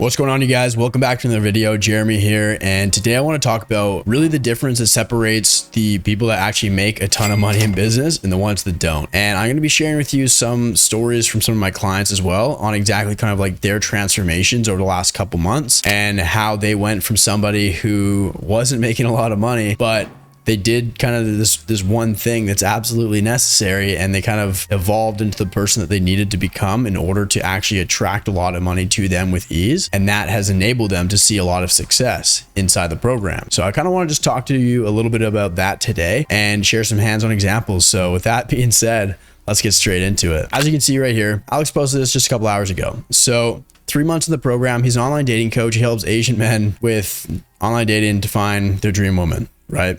What's going on, you guys? Welcome back to another video. Jeremy here, and today I want to talk about really the difference that separates the people that actually make a ton of money in business and the ones that don't. And I'm going to be sharing with you some stories from some of my clients as well on exactly kind of like their transformations over the last couple months and how they went from somebody who wasn't making a lot of money, but they did kind of this one thing that's absolutely necessary, and they kind of evolved into the person that they needed to become in order to actually attract a lot of money to them with ease. And that has enabled them to see a lot of success inside the program. So I kind of want to just talk to you a little bit about that today and share some hands-on examples. So with that being said, let's get straight into it. As you can see right here, Alex posted this just a couple hours ago. So 3 months in the program, he's an online dating coach. He helps Asian men with online dating to find their dream woman, right?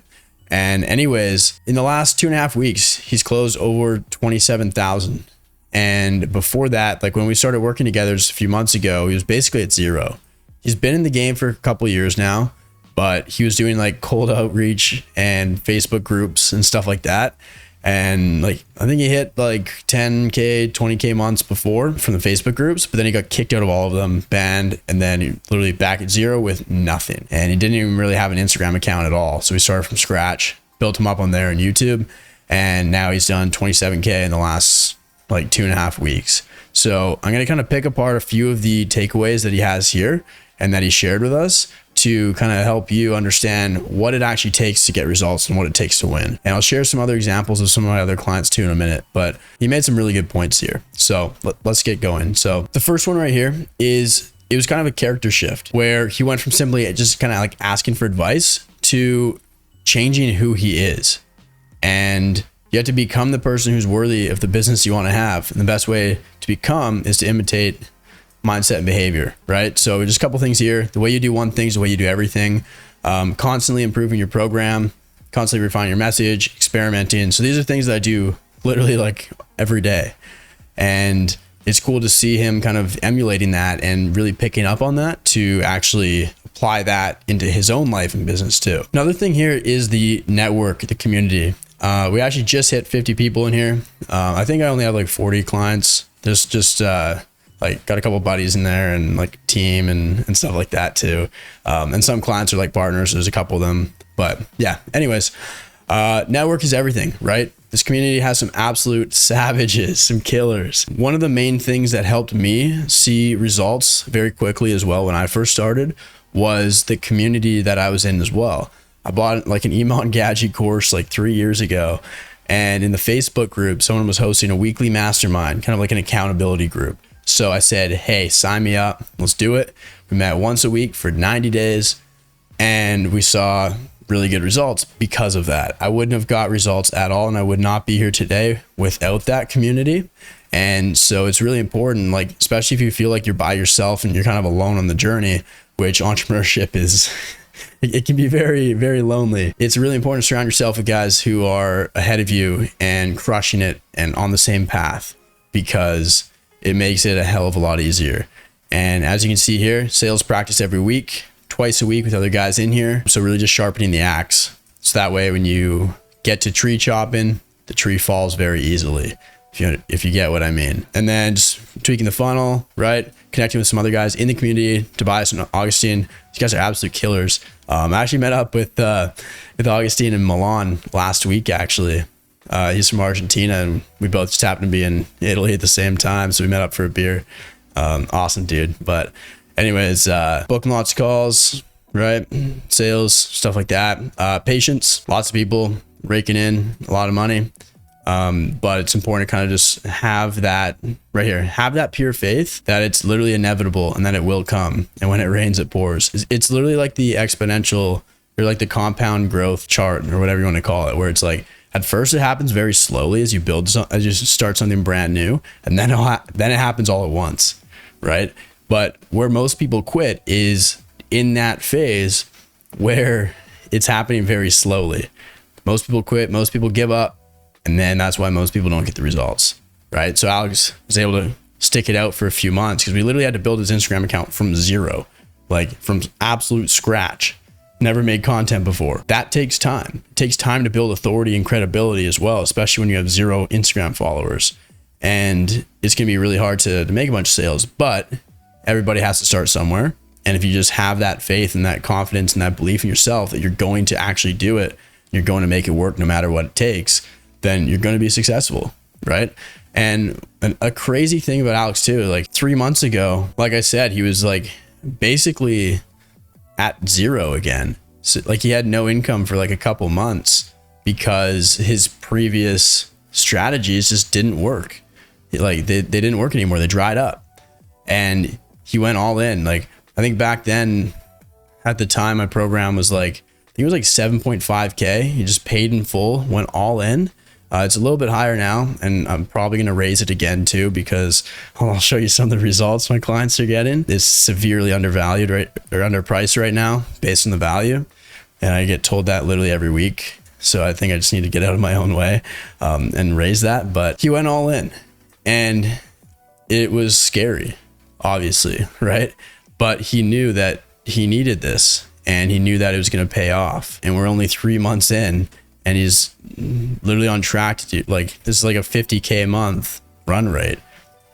And anyways, in the last 2.5 weeks, he's closed over 27,000. And before that, like when we started working together just a few months ago, he was basically at zero. He's been in the game for a couple years now, but he was doing like cold outreach and Facebook groups and stuff like that. And like, I think he hit like 10K, 20K months before from the Facebook groups, but then he got kicked out of all of them, banned, and then he literally back at zero with nothing. And he didn't even really have an Instagram account at all. So he started from scratch, built him up on there on YouTube. And now he's done 27K in the last like 2.5 weeks. So I'm going to kind of pick apart a few of the takeaways that he has here and that he shared with us to kind of help you understand what it actually takes to get results and what it takes to win. And I'll share some other examples of some of my other clients too in a minute, but he made some really good points here. So let's get going. So the first one right here is, it was kind of a character shift where he went from simply just kind of like asking for advice to changing who he is. And you have to become the person who's worthy of the business you want to have. And the best way to become is to imitate mindset and behavior, right? So just a couple things here. The way you do one thing is the way you do everything. Constantly improving your program, constantly refining your message, experimenting. So these are things that I do literally like every day. And it's cool to see him kind of emulating that and really picking up on that to actually apply that into his own life and business too. Another thing here is the network, the community. We actually just hit 50 people in here. I think I only have like 40 clients. There's just like got a couple buddies in there and like team and stuff like that too. And some clients are like partners. There's a couple of them, but yeah, anyways, network is everything, right? This community has some absolute savages, some killers. One of the main things that helped me see results very quickly as well when I first started was the community that I was in as well. I bought like an email and gadget course like 3 years ago. And in the Facebook group, someone was hosting a weekly mastermind, kind of like an accountability group. So I said, hey, sign me up. Let's do it. We met once a week for 90 days and we saw really good results because of that. I wouldn't have got results at all, and I would not be here today without that community. And so it's really important, like, especially if you feel like you're by yourself and you're kind of alone on the journey, which entrepreneurship is, it can be very, very lonely. It's really important to surround yourself with guys who are ahead of you and crushing it and on the same path, because it makes it a hell of a lot easier. And as you can see here, sales practice every week, twice a week with other guys in here. So really just sharpening the axe. So that way when you get to tree chopping, the tree falls very easily, if you get what I mean. And then just tweaking the funnel, right? Connecting with some other guys in the community, Tobias and Augustine. These guys are absolute killers. I actually met up with Augustine in Milan last week, actually. He's from Argentina, and we both just happened to be in Italy at the same time, so we met up for a beer. Awesome dude. But anyways, booking lots of calls, right? Sales, stuff like that. Patience, lots of people raking in a lot of money. But it's important to kind of just have that right here, have that pure faith that it's literally inevitable and that it will come. And when it rains, it pours. It's literally like the exponential, or like the compound growth chart, or whatever you want to call it, where it's like, at first it happens very slowly as you as you start something brand new, and then it happens all at once, right? But where most people quit is in that phase where it's happening very slowly. Most people quit, most people give up, and then that's why most people don't get the results, right? So Alex was able to stick it out for a few months because we literally had to build his Instagram account from zero, like from absolute scratch. Never made content before. That takes time. It takes time to build authority and credibility as well, especially when you have 0 Instagram followers. And it's gonna be really hard to make a bunch of sales, but everybody has to start somewhere. And if you just have that faith and that confidence and that belief in yourself that you're going to actually do it, you're going to make it work no matter what it takes, then you're going to be successful, right? And a crazy thing about Alex too, like 3 months ago, like I said, he was like basically at zero again. So like he had no income for like a couple months because his previous strategies just didn't work. Like they didn't work anymore. They dried up, and he went all in. Like I think back then at the time my program was like, I think it was like 7.5K. He just paid in full, went all in. It's a little bit higher now, and I'm probably going to raise it again too, because I'll show you some of the results my clients are getting. It's severely undervalued, right, or underpriced right now based on the value. And I get told that literally every week. So I think I just need to get out of my own way and raise that. But he went all in, and it was scary, obviously, right? But he knew that he needed this, and he knew that it was going to pay off. And we're only 3 months in, and he's literally on track to do, like, this is like a 50K a month run rate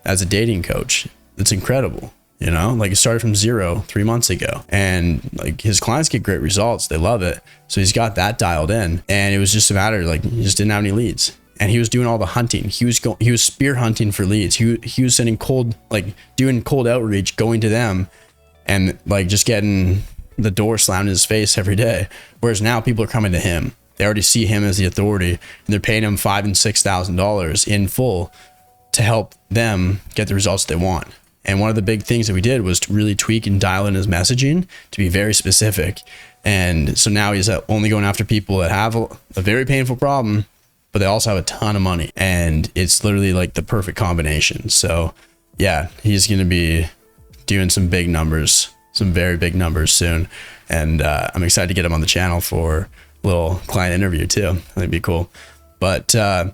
as a dating coach. It's incredible. You know, like it started from 0 3 months ago, and like his clients get great results. They love it. So he's got that dialed in, and it was just a matter, like he just didn't have any leads, and he was doing all the hunting. He was spear hunting for leads. He was sending doing cold outreach, going to them, and like just getting the door slammed in his face every day. Whereas now people are coming to him. They already see him as the authority, and they're paying him $5,000 and $6,000 in full to help them get the results they want. And one of the big things that we did was to really tweak and dial in his messaging to be very specific. And so now he's only going after people that have a very painful problem, but they also have a ton of money. And it's literally like the perfect combination. So yeah, he's going to be doing some big numbers, some very big numbers soon. And I'm excited to get him on the channel for a little client interview too. I think it'd be cool. But the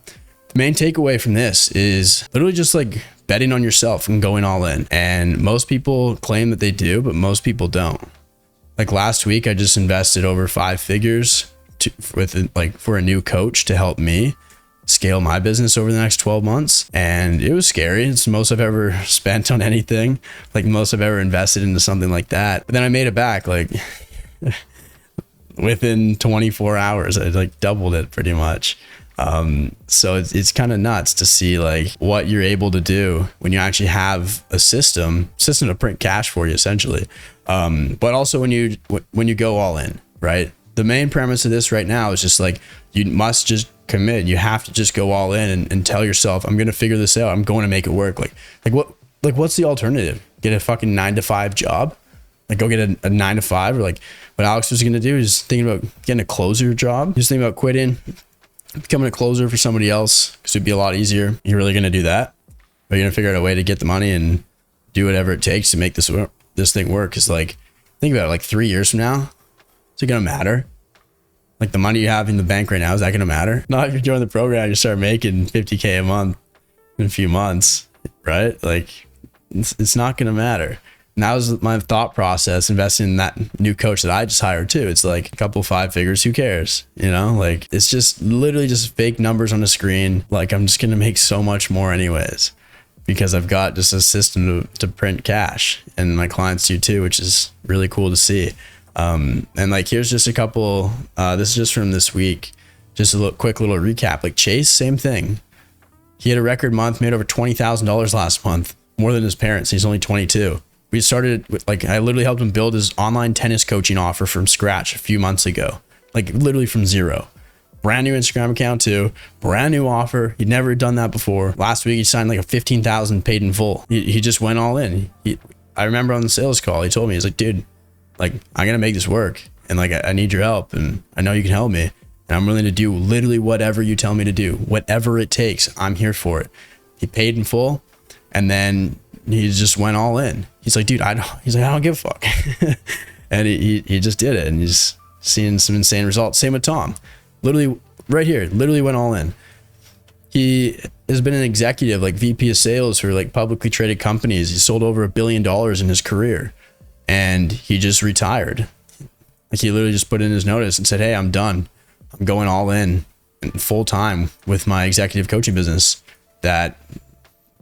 main takeaway from this is literally just like betting on yourself and going all in. And most people claim that they do, but most people don't. Like last week, I just invested over 5 figures for a new coach to help me scale my business over the next 12 months. And it was scary. It's the most I've ever spent on anything, like most I've ever invested into something like that. But then I made it back like within 24 hours. I like doubled it pretty much. So it's kind of nuts to see like what you're able to do when you actually have a system to print cash for you, essentially. But also when you go all in, right? The main premise of this right now is just like, you must just commit. You have to just go all in and tell yourself, I'm going to figure this out. I'm going to make it work. What's the alternative? Get a fucking 9-to-5 job? Like go get a 9-to-5, or like what Alex was going to do is thinking about getting a closer job. Just thinking about quitting, becoming a closer for somebody else, because it'd be a lot easier. You're really going to do that? Or you're going to figure out a way to get the money and do whatever it takes to make this thing work? Because like, think about it, like 3 years from now, is it going to matter? Like the money you have in the bank right now, is that going to matter? Not if you join the program, you start making 50K a month in a few months, right? Like it's not going to matter. And that was my thought process, investing in that new coach that I just hired too. It's like a couple 5 figures, who cares? You know, like it's just literally just fake numbers on the screen. Like I'm just going to make so much more anyways, because I've got just a system to print cash, and my clients do too, which is really cool to see. And like, here's just a couple, this is just from this week, just a quick little recap. Like Chase, same thing. He had a record month, made over $20,000 last month, more than his parents. He's only 22. We started with, like, I literally helped him build his online tennis coaching offer from scratch a few months ago, like literally from zero. Brand new Instagram account too, brand new offer. He'd never done that before. Last week he signed like a $15,000 paid in full. He just went all in. I remember on the sales call, he told me, he's like, dude, like I'm gonna make this work, and like I need your help, and I know you can help me, and I'm willing to do literally whatever you tell me to do, whatever it takes. I'm here for it. He paid in full, and then he just went all in. He's like, dude, I don't give a fuck. And he just did it, and he's seeing some insane results. Same with Tom, literally right here, literally went all in. He has been an executive, like VP of sales for like publicly traded companies. He sold over $1 billion in his career, and he just retired. Like he literally just put in his notice and said, hey, I'm done. I'm going all in full time with my executive coaching business that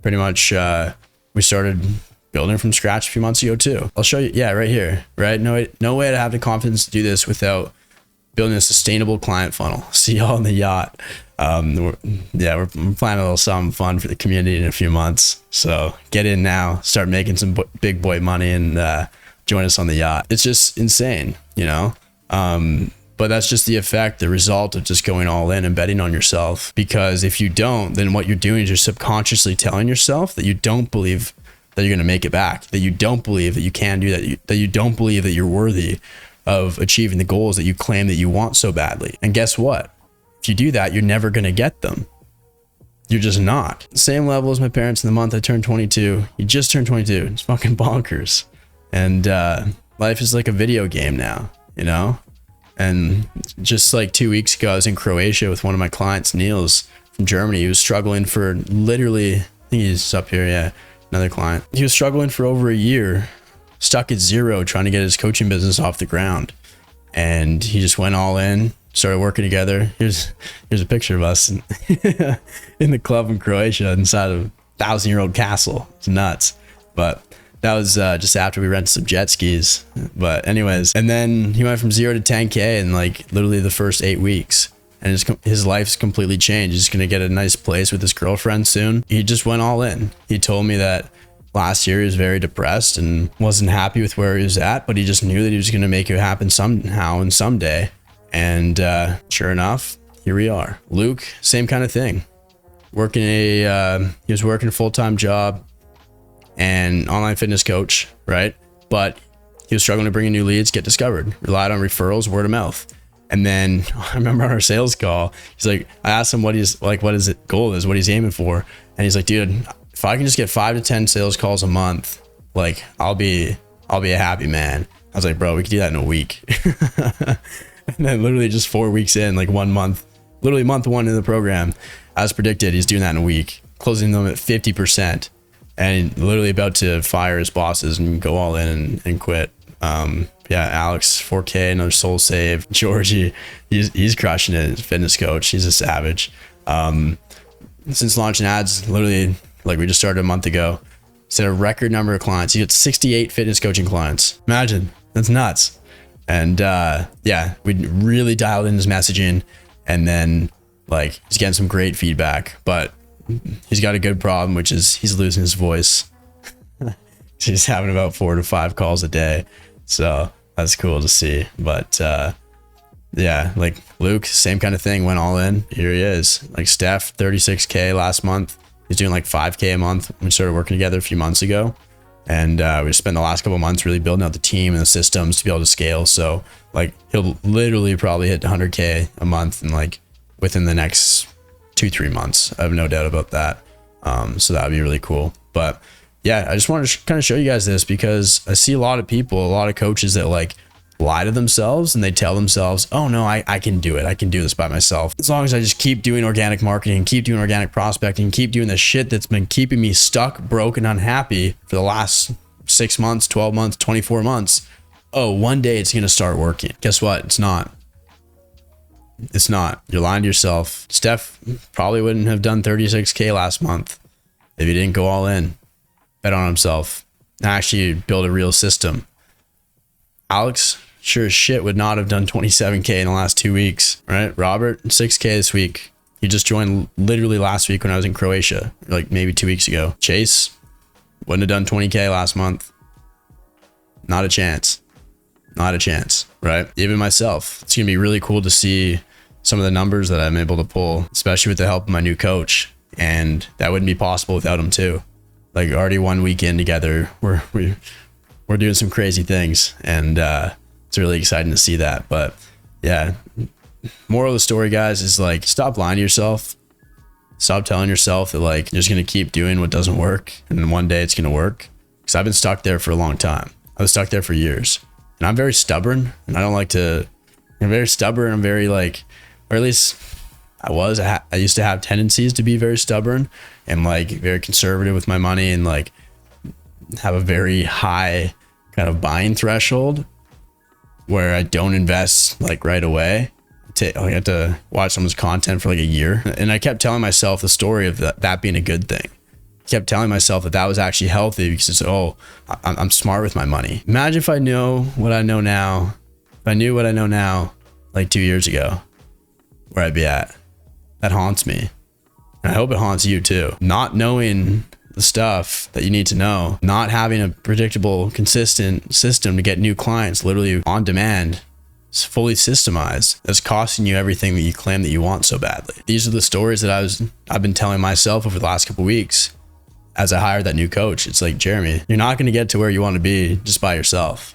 pretty much we started building from scratch a few months ago too. I'll show you. Yeah, right here, right? No way to have the confidence to do this without building a sustainable client funnel. See y'all on the yacht. We're planning a little something fun for the community in a few months. So get in now, start making some big boy money, and join us on the yacht. It's just insane, you know? But that's just the result of just going all in and betting on yourself. Because if you don't, then what you're doing is you're subconsciously telling yourself that you don't believe that you're going to make it back, that you don't believe that you can do that, that you don't believe that you're worthy of achieving the goals that you claim that you want so badly. And guess what? If you do that, you're never going to get them. You're just not. Same level as my parents in the month I turned 22. You just turned 22. It's fucking bonkers. And life is like a video game now, you know? And just like 2 weeks ago, I was in Croatia with one of my clients, Niels from Germany. He was struggling for literally, I think he's up here, yeah, another client. He was struggling for over a year, stuck at zero, trying to get his coaching business off the ground. And he just went all in, started working together. Here's a picture of us in the club in Croatia inside of a 1,000-year-old castle. It's nuts. But that was just after we rented some jet skis. But anyways, and then he went from 0 to 10K in like literally the first 8 weeks. And his life's completely changed. He's going to get a nice place with his girlfriend soon. He just went all in. He told me that last year he was very depressed and wasn't happy with where he was at, but he just knew that he was going to make it happen somehow and someday. And sure enough, here we are. Luke, same kind of thing. He was working a full-time job and online fitness coach, right? But he was struggling to bring in new leads, get discovered, relied on referrals, word of mouth. And then I remember on our sales call, he's like, I asked him what his goal is, what he's aiming for. And he's like, dude, if I can just get 5 to 10 sales calls a month, like I'll be a happy man. I was like, bro, we could do that in a week. And then literally just 4 weeks in, like 1 month, literally month 1 in the program, as predicted, he's doing that in a week, closing them at 50%, and literally about to fire his bosses and go all in and quit. Yeah, Alex, 4K, another soul save. Georgie, he's crushing it. He's a fitness coach. He's a savage. Since launching ads, literally, like we just started a month ago, set a record number of clients. He got 68 fitness coaching clients. Imagine, that's nuts. And yeah, we really dialed in his messaging, and then like he's getting some great feedback, but he's got a good problem, which is he's losing his voice. He's having about 4 to 5 calls a day. So that's cool to see. But yeah, like Luke, same kind of thing, went all in. Here he is. Like Steph, 36K last month. He's doing like 5K a month. We started working together a few months ago. And we spent the last couple of months really building out the team and the systems to be able to scale. So like he'll literally probably hit 100K a month and like within the next 2-3 months. I have no doubt about that. So that would be really cool. But yeah, I just wanted to kind of show you guys this because I see a lot of people, a lot of coaches that like lie to themselves and they tell themselves, oh no, I can do it. I can do this by myself. As long as I just keep doing organic marketing, keep doing organic prospecting, keep doing the shit that's been keeping me stuck, broke, and unhappy for the last 6 months, 12 months, 24 months. Oh, one day it's going to start working. Guess what? It's not. It's not. You're lying to yourself. Steph probably wouldn't have done 36K last month if he didn't go all in, bet on himself, and actually build a real system. Alex, sure as shit, would not have done 27K in the last 2 weeks, right? Robert, 6K this week. He just joined literally last week when I was in Croatia, like maybe 2 weeks ago. Chase wouldn't have done 20K last month. Not a chance. Not a chance, right? Even myself. It's going to be really cool to see some of the numbers that I'm able to pull, especially with the help of my new coach. And that wouldn't be possible without him too. Like already 1 weekend together, we're doing some crazy things, and it's really exciting to see that. But yeah, moral of the story, guys, is like stop lying to yourself. Stop telling yourself that like you're just gonna keep doing what doesn't work and then one day it's gonna work. Because I've been stuck there for a long time. I was stuck there for years, and I'm very stubborn, and I don't like to. I'm very stubborn. I'm very like, or at least I used to have tendencies to be very stubborn and like very conservative with my money and like have a very high kind of buying threshold where I don't invest like right away. I had to watch someone's content for like a year, and I kept telling myself the story of that being a good thing. kept telling myself that that was actually healthy because it's, oh, I'm smart with my money. Imagine if I know what I know now. If I knew what I know now, like 2 years ago, where I'd be at. That haunts me. And I hope it haunts you too. Not knowing the stuff that you need to know, not having a predictable, consistent system to get new clients literally on demand. It's fully systemized. That's costing you everything that you claim that you want so badly. These are the stories that I've been telling myself over the last couple of weeks as I hired that new coach. It's like, Jeremy, you're not going to get to where you want to be just by yourself.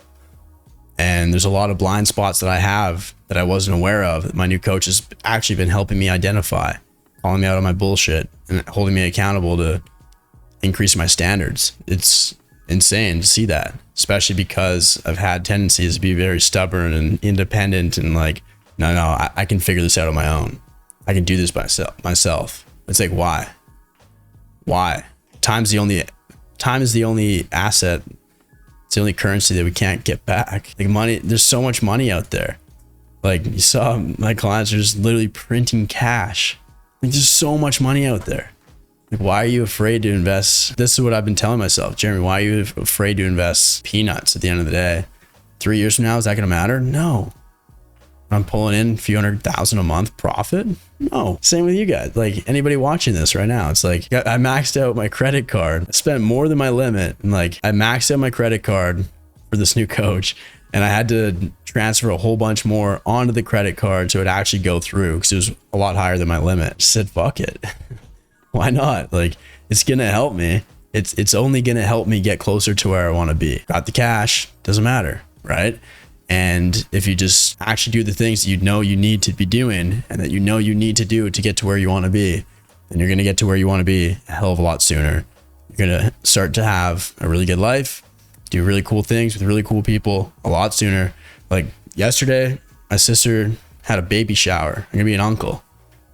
And there's a lot of blind spots that I have that I wasn't aware of that my new coach has actually been helping me identify, calling me out on my bullshit and holding me accountable to increase my standards. It's insane to see that, especially because I've had tendencies to be very stubborn and independent and like, no, I can figure this out on my own. I can do this by myself. It's like, why? Time is the only asset. It's the only currency that we can't get back. Like money, there's so much money out there. Like you saw my clients are just literally printing cash. Like there's so much money out there. Like, why are you afraid to invest? This is what I've been telling myself, Jeremy, why are you afraid to invest peanuts at the end of the day? 3 years from now, is that going to matter? No. I'm pulling in a few $100,000 a month profit. No. Same with you guys. Like anybody watching this right now, it's like I maxed out my credit card. I spent more than my limit. And like I maxed out my credit card for this new coach. And I had to transfer a whole bunch more onto the credit card so it actually go through because it was a lot higher than my limit. Just said, fuck it. Why not? Like it's going to help me. It's only going to help me get closer to where I want to be. Got the cash. Doesn't matter. Right. And if you just actually do the things that you know you need to be doing and that you know you need to do to get to where you want to be, then you're going to get to where you want to be a hell of a lot sooner. You're going to start to have a really good life, do really cool things with really cool people a lot sooner. Like yesterday, my sister had a baby shower. I'm going to be an uncle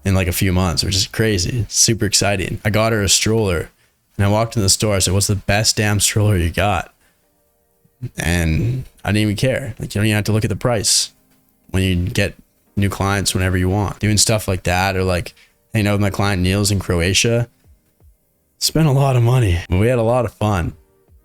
in like a few months, which is crazy. It's super exciting. I got her a stroller and I walked in the store. I said, what's the best damn stroller you got? And I didn't even care. Like you don't even have to look at the price when you get new clients whenever you want. Doing stuff like that, or like hanging out with my client Niels in Croatia. Spent a lot of money, but we had a lot of fun.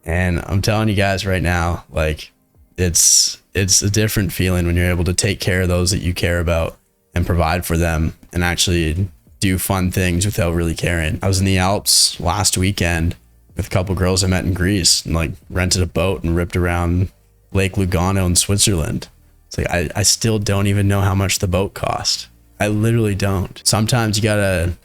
And I'm telling you guys right now, like it's a different feeling when you're able to take care of those that you care about and provide for them and actually do fun things without really caring. I was in the Alps last weekend with a couple girls I met in Greece and like rented a boat and ripped around Lake Lugano in Switzerland. It's like, I still don't even know how much the boat cost. I literally don't. Sometimes you gotta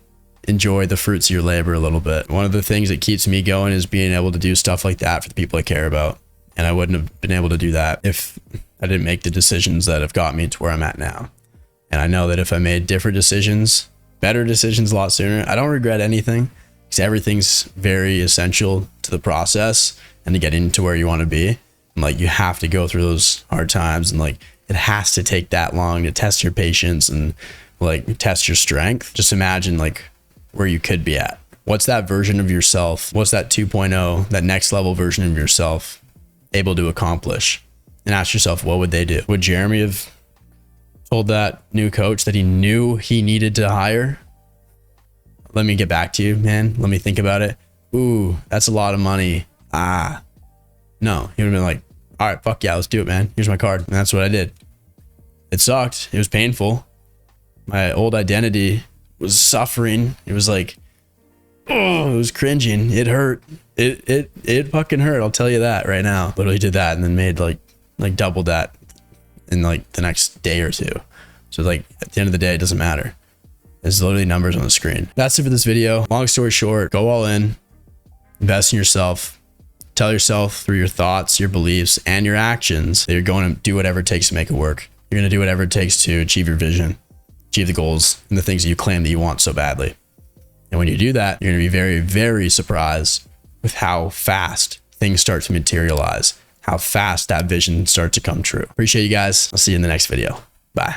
enjoy the fruits of your labor a little bit. One of the things that keeps me going is being able to do stuff like that for the people I care about. And I wouldn't have been able to do that if I didn't make the decisions that have got me to where I'm at now. And I know that if I made different decisions, better decisions a lot sooner, I don't regret anything. Because everything's very essential to the process and to get into where you want to be. And like you have to go through those hard times and like it has to take that long to test your patience and like test your strength. Just imagine like where you could be at. What's that version of yourself? What's that 2.0, that next level version of yourself able to accomplish? And ask yourself, what would they do? Would Jeremy have told that new coach that he knew he needed to hire? Let me get back to you, man. Let me think about it. Ooh, that's a lot of money. No, he would have been like, all right, fuck yeah, let's do it, man. Here's my card. And that's what I did. It sucked. It was painful. My old identity was suffering. It was like, oh, it was cringing. It hurt. It fucking hurt. I'll tell you that right now. Literally did that and then made like double that in like the next day or two. So like at the end of the day, it doesn't matter. There's literally numbers on the screen. That's it for this video. Long story short, go all in, invest in yourself, tell yourself through your thoughts, your beliefs, and your actions that you're going to do whatever it takes to make it work. You're going to do whatever it takes to achieve your vision, achieve the goals and the things that you claim that you want so badly. And when you do that, you're going to be very, very surprised with how fast things start to materialize, how fast that vision starts to come true. Appreciate you guys. I'll see you in the next video. Bye.